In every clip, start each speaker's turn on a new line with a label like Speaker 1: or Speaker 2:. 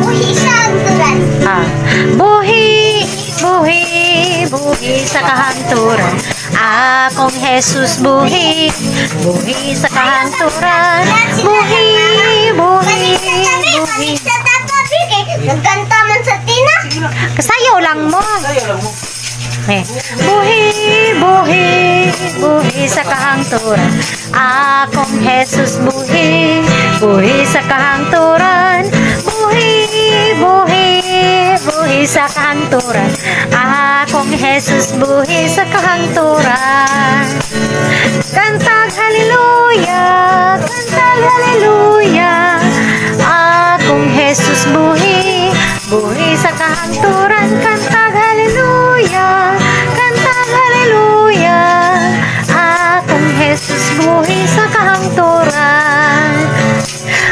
Speaker 1: buhi sa hanturan.
Speaker 2: Buhi, buhi, buhi sa kahanturan. Akong Jesus buhi, buhi sa kahanturan. Buhi, buhi, buhi.
Speaker 1: Sa tatabi eh. Nagkanta man sa tina.
Speaker 2: Kasayaw lang mo.
Speaker 3: Sayo lang mo.
Speaker 2: Buhi, buhi, buhi sa kahangturan. Akong Jesus buhi, buhi sa kahangturan. Buhi, buhi, buhi sa kahangturan. Akong Jesus buhi sa kahangturan. Kantag haleluya, kantag haleluya. Akong Jesus buhi, buhi sa kahangturan. Kantag haleluya, kantag haleluya. Akong Jesus buhi sa kahangturan.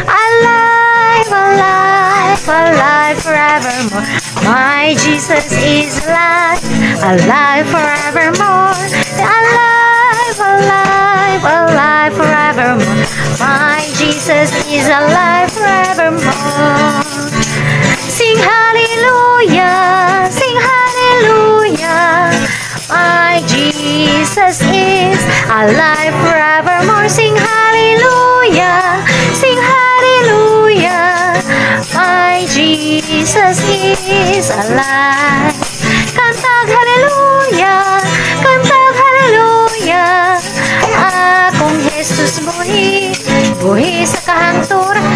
Speaker 2: Alive, alive, alive forevermore. My Jesus is alive, alive forevermore. Alive, alive, alive forevermore. My Jesus is alive forevermore. Sing hallelujah, sing hallelujah. My Jesus is alive forevermore. Sing hallelujah, sing hallelujah. My Jesus is alive. Kantag hallelujah, kantag hallelujah. Akong Jesus buhi, buhi sa kahangturan.